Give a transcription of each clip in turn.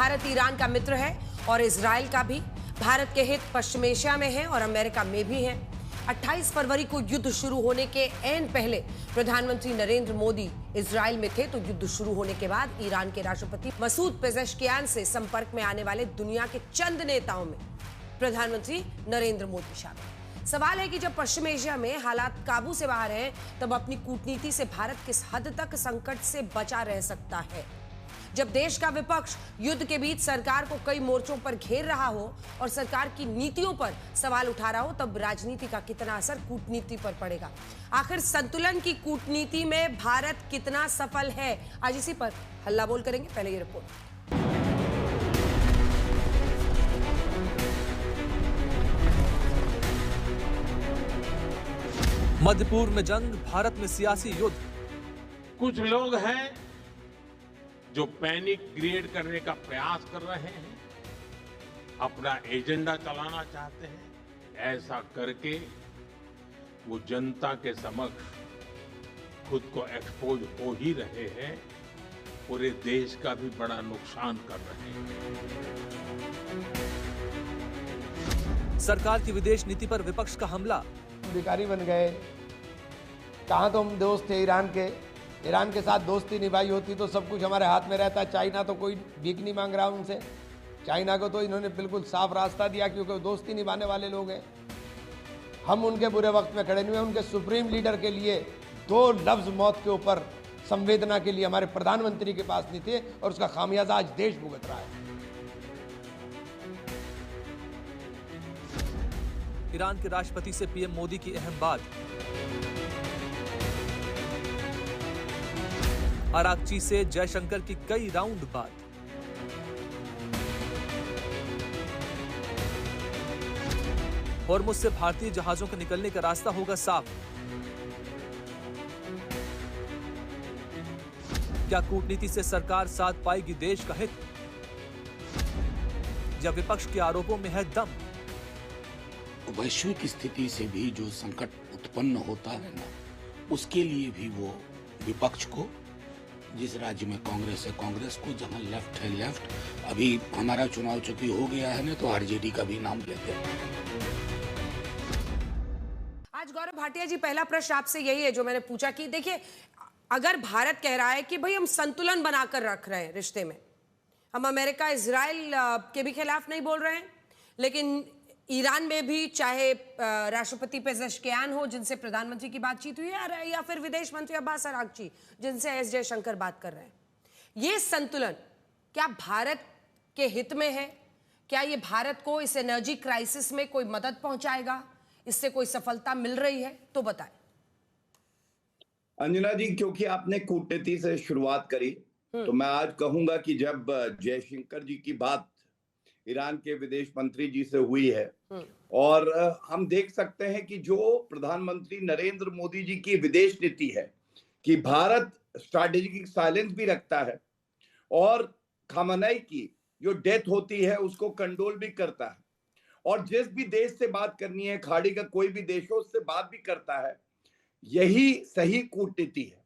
Bharat Iran का मित्र है और इजराइल का भी। भारत के हित पश्चिम एशिया में है और अमेरिका में भी है। 28 फरवरी को युद्ध शुरू होने के ऐन पहले प्रधानमंत्री नरेंद्र मोदी इजराइल में थे, तो युद्ध शुरू होने के बाद ईरान के राष्ट्रपति मसूद पेजेश्कियान से संपर्क में आने वाले दुनिया के चंद नेताओं में प्रधानमंत्री नरेंद्र मोदी शामिल। सवाल है कि जब पश्चिम एशिया में हालात काबू से बाहर हैं, तब अपनी कूटनीति से भारत किस हद तक संकट से बचा रह सकता है। जब देश का विपक्ष युद्ध के बीच सरकार को कई मोर्चों पर घेर रहा हो और सरकार की नीतियों पर सवाल उठा रहा हो, तब राजनीति का कितना असर कूटनीति पर पड़ेगा। आखिर संतुलन की कूटनीति में भारत कितना सफल है, आज इसी पर हल्ला बोल करेंगे। पहले ये रिपोर्ट। मध्य पूर्व में जंग, भारत में सियासी युद्ध। कुछ लोग हैं जो पैनिक क्रिएट करने का प्रयास कर रहे हैं, अपना एजेंडा चलाना चाहते हैं। ऐसा करके वो जनता के समक्ष खुद को एक्सपोज हो ही रहे हैं, पूरे देश का भी बड़ा नुकसान कर रहे हैं। सरकार की विदेश नीति पर विपक्ष का हमला। भिखारी बन गए। कहाँ तो हम दोस्त थे ईरान के, ईरान के साथ दोस्ती निभाई होती तो सब कुछ हमारे हाथ में रहता। चाइना तो कोई भीख नहीं मांग रहा उनसे, चाइना को तो इन्होंने बिल्कुल साफ रास्ता दिया क्योंकि वो दोस्ती निभाने वाले लोग हैं। हम उनके बुरे वक्त में खड़े नहीं हुए। उनके सुप्रीम लीडर के लिए 2 लफ्ज मौत के ऊपर संवेदना के लिए हमारे प्रधानमंत्री के पास नहीं थे और उसका खामियाजा आज देश भुगत रहा है। ईरान के राष्ट्रपति से पीएम मोदी की अहम बात। अराकची से जयशंकर की कई राउंड बात। होर्मुज से भारतीय जहाजों के निकलने का रास्ता होगा साफ। क्या कूटनीति से सरकार साथ पाएगी देश का हित, या विपक्ष के आरोपों में है दम? वैश्विक स्थिति से भी जो संकट उत्पन्न होता है ना, उसके लिए भी वो विपक्ष को, जिस राज्य में कांग्रेस है कांग्रेस को, जहां लेफ्ट है लेफ्ट, अभी हमारा चुनाव चूंकि हो गया है ना तो आरजेडी का भी नाम लेते हैं। आज गौरव भाटिया जी, पहला प्रश्न आपसे यही है जो मैंने पूछा कि देखिए, अगर भारत कह रहा है कि भाई हम संतुलन बनाकर रख रहे हैं रिश्ते में, हम अमेरिका इजराइल के भी खिलाफ नहीं बोल रहे हैं, लेकिन ईरान में भी चाहे राष्ट्रपति पेजेश्कियान हो जिनसे प्रधानमंत्री की बातचीत हुई है, या फिर विदेश मंत्री अब्बास अरागची जिनसे एस जयशंकर बात कर रहे हैं, ये संतुलन क्या भारत के हित में है? क्या ये भारत को इस एनर्जी क्राइसिस में कोई मदद पहुंचाएगा? इससे कोई सफलता मिल रही है तो बताएं। अंजना जी, क्योंकि आपने कूटनीति से शुरुआत करी तो मैं आज कहूंगा कि जब जयशंकर जी की बात ईरान के विदेश मंत्री जी से हुई है और हम देख सकते हैं कि जो प्रधानमंत्री नरेंद्र मोदी जी की विदेश नीति है कि भारत स्ट्रैटेजिक साइलेंस भी रखता है और खामनेई की जो डेथ होती है उसको कंट्रोल भी करता है, और जिस भी देश से बात करनी है, खाड़ी का कोई भी देश हो, उससे बात भी करता है। यही सही कूटनीति है।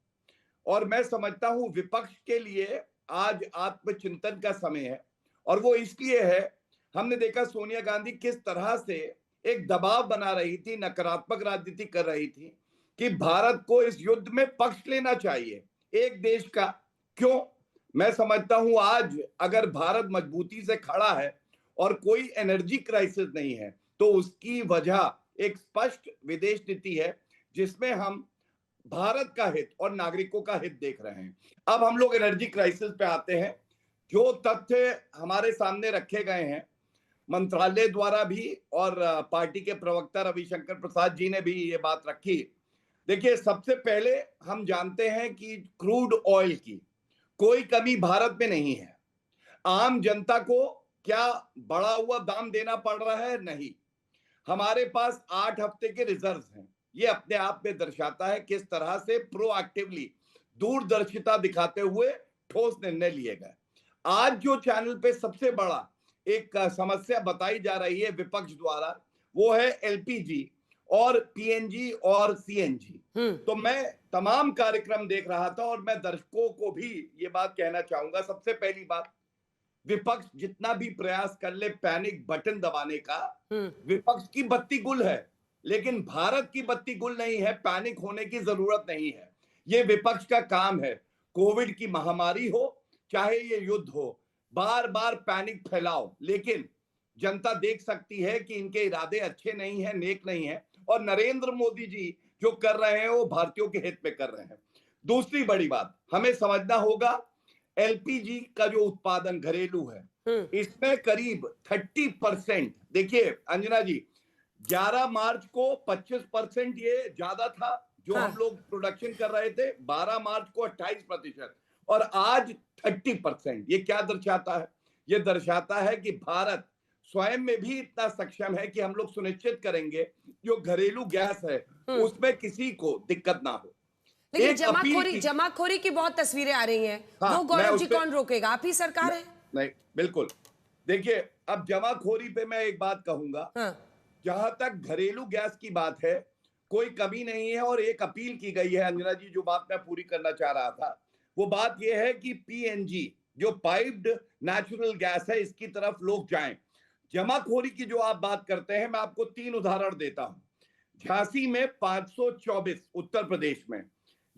और मैं समझता हूं विपक्ष के लिए आज आत्मचिंतन का समय है, और वो इसलिए है, हमने देखा सोनिया गांधी किस तरह से एक दबाव बना रही थी, नकारात्मक राजनीति कर रही थी कि भारत को इस युद्ध में पक्ष लेना चाहिए एक देश का। क्यों? मैं समझता हूं आज अगर भारत मजबूती से खड़ा है और कोई एनर्जी क्राइसिस नहीं है, तो उसकी वजह एक स्पष्ट विदेश नीति है जिसमें हम भारत का हित और नागरिकों का हित देख रहे हैं। अब हम लोग एनर्जी क्राइसिस पे आते हैं। जो तथ्य हमारे सामने रखे गए हैं मंत्रालय द्वारा भी, और पार्टी के प्रवक्ता रविशंकर प्रसाद जी ने भी ये बात रखी। देखिए, सबसे पहले हम जानते हैं कि क्रूड ऑयल की कोई कमी भारत में नहीं है। आम जनता को क्या बढ़ा हुआ दाम देना पड़ रहा है? नहीं। हमारे पास 8 हफ्ते के रिजर्व हैं। ये अपने आप में दर्शाता है किस तरह से प्रोएक्टिवली, दूरदर्शिता दिखाते हुए ठोस निर्णय लिए गए। आज जो चैनल पे सबसे बड़ा एक समस्या बताई जा रही है विपक्ष द्वारा, वो है एलपीजी और पीएनजी और सीएनजी। तो मैं तमाम कार्यक्रम देख रहा था और मैं दर्शकों को भी ये बात कहना चाहूंगा। सबसे पहली बात, विपक्ष जितना भी प्रयास कर ले पैनिक बटन दबाने का, विपक्ष की बत्ती गुल है, लेकिन भारत की बत्ती गुल नहीं है। पैनिक होने की जरूरत नहीं है। ये विपक्ष का काम है। कोविड की महामारी हो चाहे ये युद्ध हो, बार बार पैनिक फैलाओ, लेकिन जनता देख सकती है कि इनके इरादे अच्छे नहीं है, नेक नहीं है। और नरेंद्र मोदी जी जो कर रहे हैं वो भारतीयों के हित में कर रहे हैं। दूसरी बड़ी बात हमें समझना होगा, एलपीजी का जो उत्पादन घरेलू है, इसमें करीब 30%, देखिए अंजना जी, 11 मार्च को 25% ये ज्यादा था जो हम लोग प्रोडक्शन कर रहे थे, 12 मार्च को 28% और आज 30%। ये क्या दर्शाता है? ये दर्शाता है कि भारत स्वयं में भी इतना सक्षम है कि हम लोग सुनिश्चित करेंगे जो घरेलू गैस है उसमें किसी को दिक्कत ना हो। लेकिन जमाखोरी की बहुत तस्वीरें आ रही हैं। हाँ, वो गौरव जी कौन रोकेगा? आप ही सरकार है। नहीं, बिल्कुल। देखिए, अब जमाखोरी पे मैं एक बात कहूंगा, जहां तक घरेलू गैस की बात है कोई कमी नहीं है। और एक अपील की गई है अंजना जी, जो बात मैं पूरी करना चाह रहा था, वो बात यह है कि पीएनजी जो पाइप्ड नेचुरल गैस है इसकी तरफ लोग जाएं। जमाखोरी की जो आप बात करते हैं, मैं आपको 3 उदाहरण देता हूं। झांसी में 524 उत्तर प्रदेश में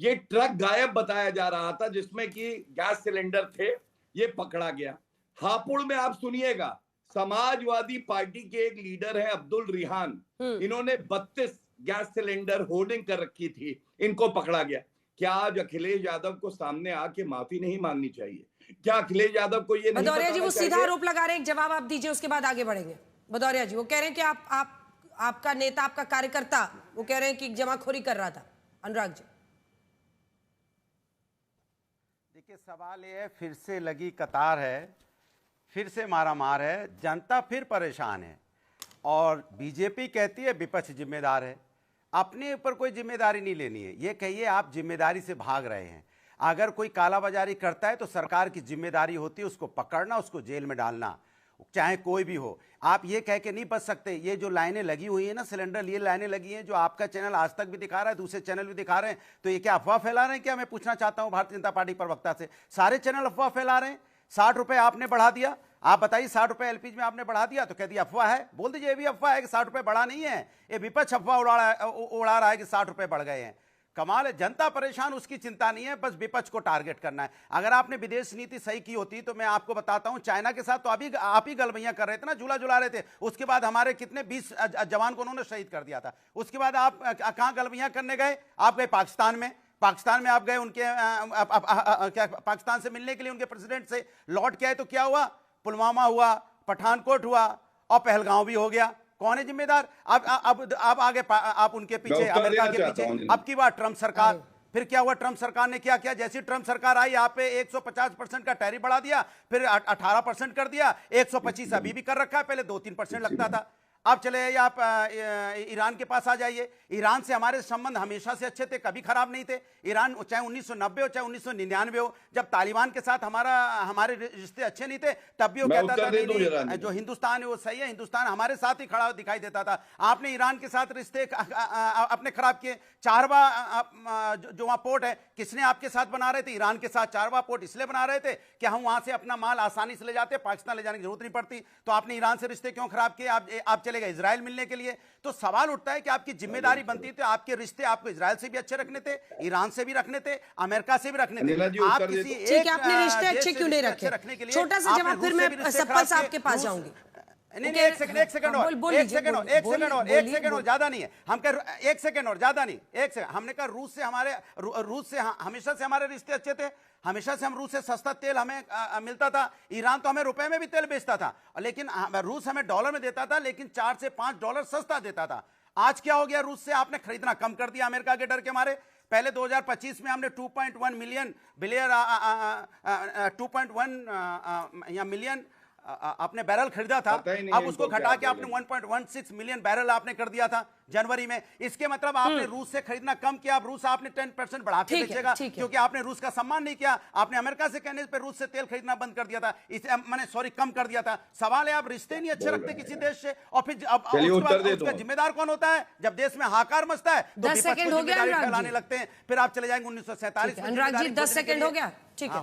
ये ट्रक गायब बताया जा रहा था जिसमें कि गैस सिलेंडर थे, ये पकड़ा गया। हापुड़ में आप सुनिएगा, समाजवादी पार्टी के एक लीडर हैं अब्दुल रिहान, इन्होंने 32 गैस सिलेंडर होर्डिंग कर रखी थी, इनको पकड़ा गया। क्या आज अखिलेश यादव को सामने आके माफी नहीं मांगनी चाहिए? क्या अखिलेश यादव को ये नहीं भदौरिया जी वो बताना सीधा चाहिए? आरोप लगा रहे हैं, एक जवाब आप दीजिए, उसके बाद आगे बढ़ेंगे। भदौरिया जी वो कह रहे हैं कि आपका नेता, आपका कार्यकर्ता, वो कह रहे हैं कि जमाखोरी कर रहा था। अनुराग जी, देखिए सवाल ये है, फिर से लगी कतार है, फिर से मारामार है, जनता फिर परेशान है और बीजेपी कहती है विपक्ष जिम्मेदार है। अपने ऊपर कोई जिम्मेदारी नहीं लेनी है। ये कहिए आप जिम्मेदारी से भाग रहे हैं। अगर कोई कालाबाजारी करता है तो सरकार की जिम्मेदारी होती है उसको पकड़ना, उसको जेल में डालना, चाहे कोई भी हो। आप ये कह के नहीं बच सकते। ये जो लाइनें लगी हुई है ना सिलेंडर, ये लाइनें लगी हैं जो आपका चैनल आज तक भी दिखा रहा है, दूसरे चैनल भी दिखा रहे हैं, तो ये क्या अफवाह फैला रहे हैं? क्या मैं पूछना चाहता हूं भारतीय जनता पार्टी प्रवक्ता से, सारे चैनल अफवाह फैला रहे हैं? 60 रुपए आपने बढ़ा दिया, आप बताइए 60 रुपए एलपीजी में आपने बढ़ा दिया तो कह दिया अफवाह है। बोल दीजिए ये भी अफवाह है कि 60 रुपए बढ़ा नहीं है, ये विपक्ष अफवाह उड़ा रहा है कि 60 रुपए बढ़ गए हैं। कमाल है, जनता परेशान, उसकी चिंता नहीं है, बस विपक्ष को टारगेट करना है। अगर आपने विदेश नीति सही की होती तो मैं आपको बताता हूं, चाइना के साथ तो अभी आप ही गलबैयां कर रहे थे ना, झूला झुला रहे थे। उसके बाद हमारे कितने 20 जवान को उन्होंने शहीद कर दिया था। उसके बाद आप कहां गलबैयां करने गए? आप गए पाकिस्तान में। पाकिस्तान में आप गए उनके क्या पाकिस्तान से मिलने के लिए उनके प्रेसिडेंट से, लौट के आए तो क्या हुआ? पुलवामा हुआ, पठानकोट हुआ और पहलगांव भी हो गया। कौन है जिम्मेदार? अब आगे आप उनके पीछे, अमेरिका के पीछे। अब की बार ट्रंप सरकार, फिर क्या हुआ? ट्रंप सरकार ने क्या किया? जैसी ट्रंप सरकार आई आप पे 150% का टैरिफ बढ़ा दिया, फिर 18% कर दिया, 125 अभी भी कर रखा है, पहले 2-3% लगता था। अब चले जाइए आप ईरान के पास आ जाइए। ईरान से हमारे संबंध हमेशा से अच्छे थे, कभी खराब नहीं थे। ईरान चाहे 1990 हो चाहे 1999 हो, जब तालिबान के साथ हमारे रिश्ते अच्छे नहीं थे, तब भी वो कहता था नहीं, जो हिंदुस्तान है वो सही है, हिंदुस्तान हमारे साथ ही खड़ा दिखाई देता था। आपने ईरान के साथ रिश्ते अपने खराब किए। चारवा जो वहां पोर्ट है, किसने आपके साथ बना रहे थे? ईरान के साथ चारवा पोर्ट इसलिए बना रहे थे कि हम वहां से अपना माल आसानी से ले जाते, पाकिस्तान ले जाने की जरूरत नहीं पड़ती। तो आपने ईरान से रिश्ते क्यों खराब किए? आप चले गए इजराइल मिलने के लिए। तो सवाल उठता है कि आपकी जिम्मेदारी बनती थी, आपके रिश्ते आपको इजराइल से भी अच्छे रखने थे, ईरान से भी रखने थे, अमेरिका से भी रखने थे। आप किसी एक आपने रिश्ते अच्छे क्यों नहीं रखे? छोटा सा जवाब, फिर मैं सप्पल साहब के पास जाऊंगी। नहीं, एक सेकंड और ज्यादा नहीं है। हम कह 1 सेकंड और ज्यादा नहीं, 1 सेकंड। हमने कहा रूस से हमेशा से हमारे रिश्ते अच्छे थे, हमेशा से हम रूस से सस्ता तेल हमें मिलता था। ईरान तो हमें रुपए में भी तेल बेचता था, लेकिन रूस हमें डॉलर में देता था, लेकिन $4 से $5 सस्ता देता था। आज क्या हो गया? रूस से आपने खरीदना कम कर दिया अमेरिका के डर के मारे। पहले 2025 में हमने 2.1 मिलियन आपने बैरल खरीदा था, अब उसको घटा के आपने 1.16 मिलियन बैरल आपने कर दिया था जनवरी में। इसके मतलब आपने रूस से खरीदना कम किया। अब रूस आपने 10% बढ़ा के बेचेगा, क्योंकि आपने रूस का सम्मान नहीं किया। आपने अमेरिका से कहने पर रूस से तेल खरीदना बंद कर दिया था, मैंने कम कर दिया था। सवाल है आप रिश्ते नहीं अच्छे रखते किसी देश से, और फिर उसका जिम्मेदार कौन होता है? जब देश में हाहाकार मचता है तो जिम्मेदारी फैलाने लगते हैं। फिर आप चले जाएंगे 1947 में। 10 सेकंड हो गया, ठीक है।